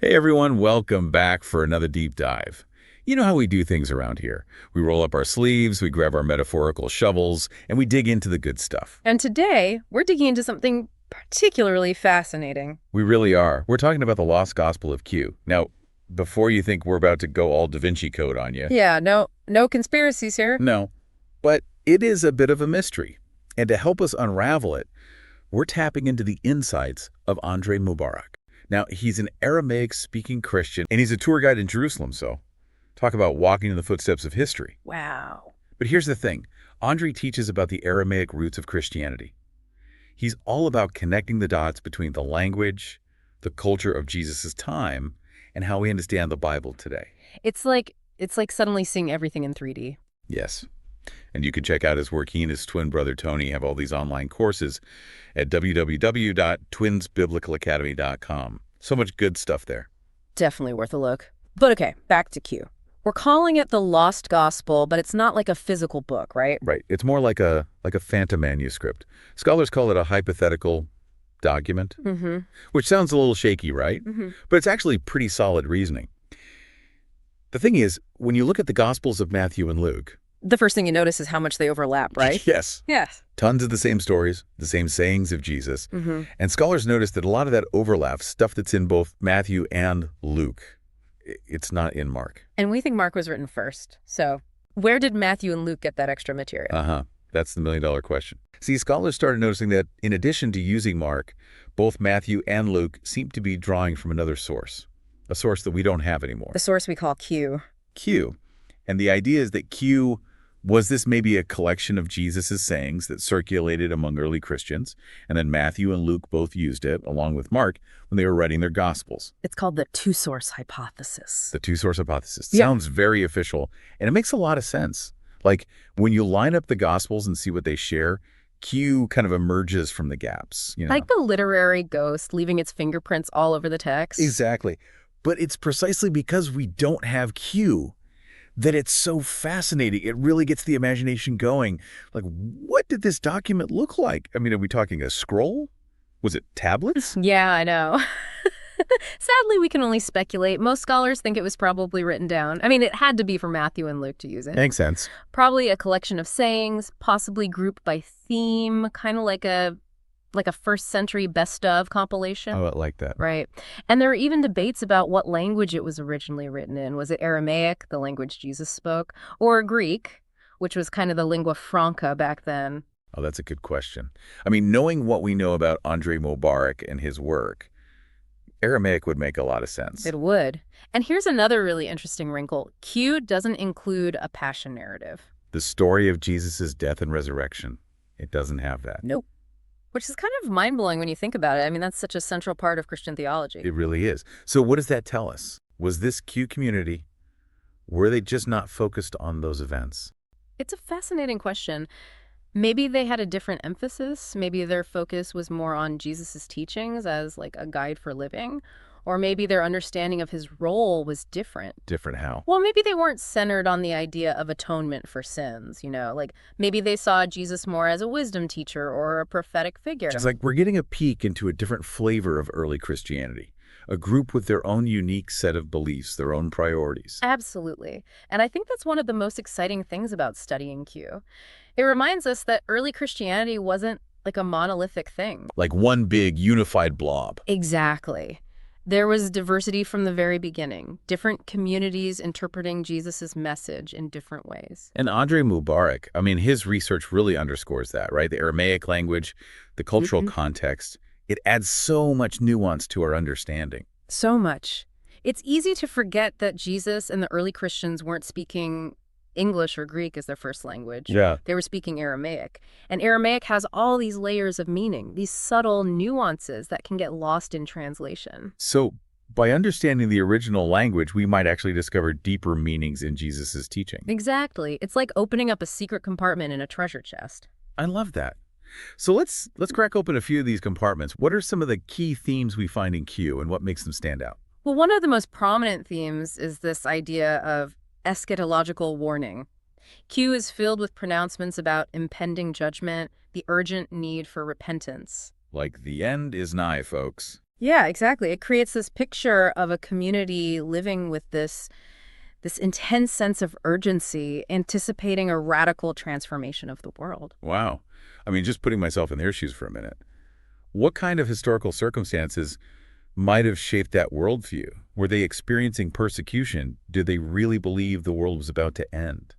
Hey everyone, welcome back for another deep dive. You know how we do things around here. We roll up our sleeves, we grab our metaphorical shovels, and we dig into the good stuff. And today, we're digging into something particularly fascinating. We really are. We're talking about the lost gospel of Q. Now, before you think we're about to go all Da Vinci Code on you. Yeah, no conspiracies here. No, but it is a bit of a mystery. And to help us unravel it, we're tapping into the insights of Andre Mubarak. Now, he's an Aramaic-speaking Christian, and he's a tour guide in Jerusalem, so talk about walking in the footsteps of history. Wow. But here's the thing. Andre teaches about the Aramaic roots of Christianity. He's all about connecting the dots between the language, the culture of Jesus' time, and how we understand the Bible today. It's like suddenly seeing everything in 3D. Yes. And you can check out his work. He and his twin brother, Tony, have all these online courses at www.twinsbiblicalacademy.com. So much good stuff there. Definitely worth a look. But okay, back to Q. We're calling it the Lost Gospel, but it's not like a physical book, right? Right. It's more like a phantom manuscript. Scholars call it a hypothetical document, which sounds a little shaky, right? But it's actually pretty solid reasoning. The thing is, when you look at the Gospels of Matthew and Luke, The first thing you notice is how much they overlap, right? Yes. Yes. Tons of the same stories, the same sayings of Jesus. And scholars notice that a lot of that overlap, stuff that's in both Matthew and Luke, it's not in Mark. And we think Mark was written first. So where did Matthew and Luke get that extra material? That's the million-dollar question. See, scholars started noticing that in addition to using Mark, both Matthew and Luke seem to be drawing from another source, a source that we don't have anymore. The source we call Q. Q. And the idea is that Q, was this maybe a collection of Jesus' sayings that circulated among early Christians, and then Matthew and Luke both used it, along with Mark, when they were writing their Gospels? It's called the two-source hypothesis. The two-source hypothesis. Yeah. Sounds very official, and it makes a lot of sense. Like, when you line up the Gospels and see what they share, Q kind of emerges from the gaps. You know? Like the literary ghost leaving its fingerprints all over the text. Exactly. But it's precisely because we don't have Q that it's so fascinating. It really gets the imagination going. Like, what did this document look like? I mean, are we talking a scroll? Was it tablets? Yeah, I know. Sadly, we can only speculate. Most scholars think it was probably written down. I mean, it had to be for Matthew and Luke to use it. Makes sense. Probably a collection of sayings, possibly grouped by theme, kind of like a first century best of compilation. Oh, I like that. Right. And there are even debates about what language it was originally written in. Was it Aramaic, the language Jesus spoke, or Greek, which was kind of the lingua franca back then? Oh, that's a good question. I mean, knowing what we know about Andre Mubarak and his work, Aramaic would make a lot of sense. It would. And here's another really interesting wrinkle. Q doesn't include a passion narrative. The story of Jesus' death and resurrection, it doesn't have that. Nope. Which is kind of mind-blowing when you think about it. I mean, that's such a central part of Christian theology. It really is. So what does that tell us? Was this Q community, were they just not focused on those events? It's a fascinating question. Maybe they had a different emphasis. Maybe their focus was more on Jesus's teachings as like a guide for living. Or maybe their understanding of his role was different. Different how? Well, maybe they weren't centered on the idea of atonement for sins, Like, maybe they saw Jesus more as a wisdom teacher or a prophetic figure. It's like we're getting a peek into a different flavor of early Christianity, a group with their own unique set of beliefs, their own priorities. Absolutely. And I think that's one of the most exciting things about studying Q. It reminds us that early Christianity wasn't like a monolithic thing. Like one big unified blob. Exactly. There was diversity from the very beginning, different communities interpreting Jesus's message in different ways. And Andre Mubarak, I mean, his research really underscores that, right? The Aramaic language, the cultural context, it adds so much nuance to our understanding. So much. It's easy to forget that Jesus and the early Christians weren't speaking English or Greek as their first language. Yeah. They were speaking Aramaic. And Aramaic has all these layers of meaning, these subtle nuances that can get lost in translation. So by understanding the original language, we might actually discover deeper meanings in Jesus's teaching. Exactly. It's like opening up a secret compartment in a treasure chest. I love that. So let's crack open a few of these compartments. What are some of the key themes we find in Q and what makes them stand out? Well, one of the most prominent themes is this idea of eschatological warning. Q is filled with pronouncements about impending judgment, the urgent need for repentance. Like the end is nigh, folks. Yeah, exactly. It creates this picture of a community living with this intense sense of urgency, anticipating a radical transformation of the world. Wow. I mean, just putting myself in their shoes for a minute. What kind of historical circumstances might have shaped that worldview? Were they experiencing persecution? Did they really believe the world was about to end?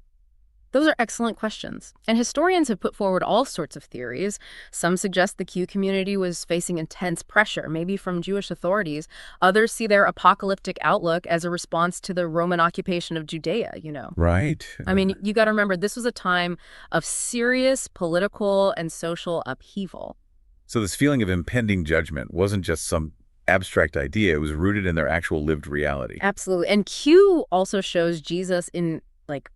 Those are excellent questions. And historians have put forward all sorts of theories. Some suggest the Q community was facing intense pressure, maybe from Jewish authorities. Others see their apocalyptic outlook as a response to the Roman occupation of Judea. Right. I mean, you got to remember, this was a time of serious political and social upheaval. So this feeling of impending judgment wasn't just some abstract idea. It was rooted in their actual lived reality. Absolutely. And Q also shows Jesus in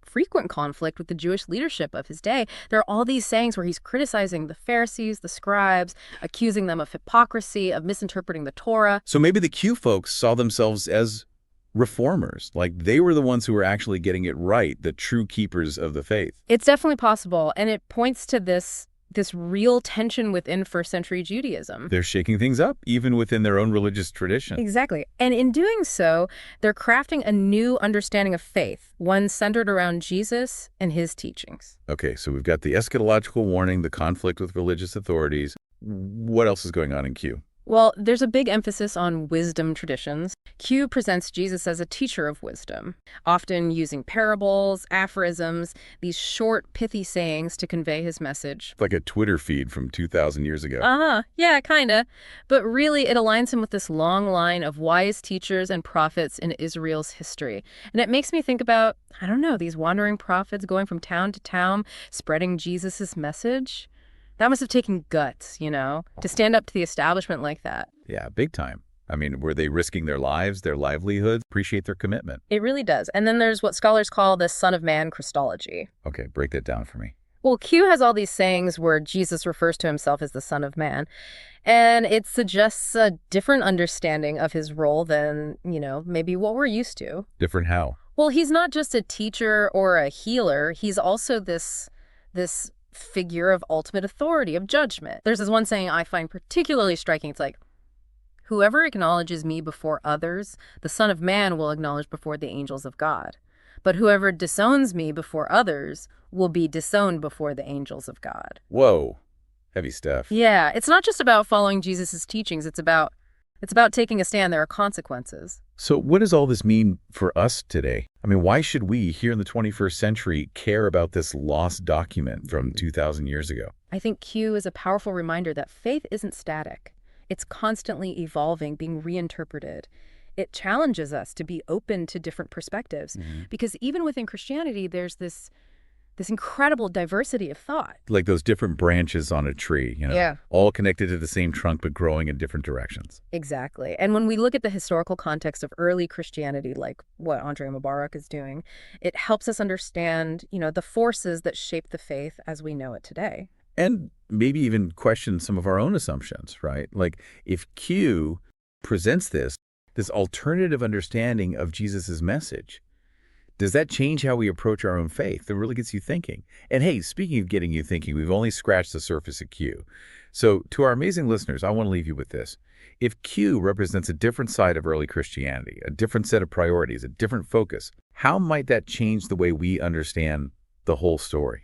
frequent conflict with the Jewish leadership of his day. There are all these sayings where he's criticizing the Pharisees, the scribes, accusing them of hypocrisy, of misinterpreting the Torah. So maybe the Q folks saw themselves as reformers, like they were the ones who were actually getting it right, the true keepers of the faith. It's definitely possible, and it points to this real tension within first century Judaism. They're shaking things up, even within their own religious tradition. Exactly. And in doing so, they're crafting a new understanding of faith, one centered around Jesus and his teachings. Okay, so we've got the eschatological warning, the conflict with religious authorities. What else is going on in Q? Well, there's a big emphasis on wisdom traditions. Q presents Jesus as a teacher of wisdom, often using parables, aphorisms, these short, pithy sayings to convey his message. Like a Twitter feed from 2,000 years ago. Yeah, kinda. But really, it aligns him with this long line of wise teachers and prophets in Israel's history. And it makes me think about, I don't know, these wandering prophets going from town to town, spreading Jesus's message. That must have taken guts, to stand up to the establishment like that. Yeah, big time. I mean, were they risking their lives, their livelihoods? Appreciate their commitment. It really does. And then there's what scholars call the Son of Man Christology. Okay, break that down for me. Well, Q has all these sayings where Jesus refers to himself as the Son of Man, and it suggests a different understanding of his role than, maybe what we're used to. Different how? Well, he's not just a teacher or a healer. He's also this figure of ultimate authority, of judgment. There's this one saying I find particularly striking. It's like, whoever acknowledges me before others, the Son of Man will acknowledge before the angels of God. But whoever disowns me before others will be disowned before the angels of God. Whoa, heavy stuff. Yeah, it's not just about following Jesus's teachings. It's about taking a stand. There are consequences. So what does all this mean for us today? I mean, why should we, here in the 21st century, care about this lost document from 2,000 years ago? I think Q is a powerful reminder that faith isn't static. It's constantly evolving, being reinterpreted. It challenges us to be open to different perspectives, because even within Christianity, there's this incredible diversity of thought. Like those different branches on a tree, Yeah. all connected to the same trunk but growing in different directions. Exactly. And when we look at the historical context of early Christianity, like what Andrei Mubarak is doing, it helps us understand, the forces that shape the faith as we know it today. And maybe even question some of our own assumptions, right? Like if Q presents this alternative understanding of Jesus's message, does that change how we approach our own faith? It really gets you thinking. And hey, speaking of getting you thinking, we've only scratched the surface of Q. So to our amazing listeners, I want to leave you with this. If Q represents a different side of early Christianity, a different set of priorities, a different focus, how might that change the way we understand the whole story?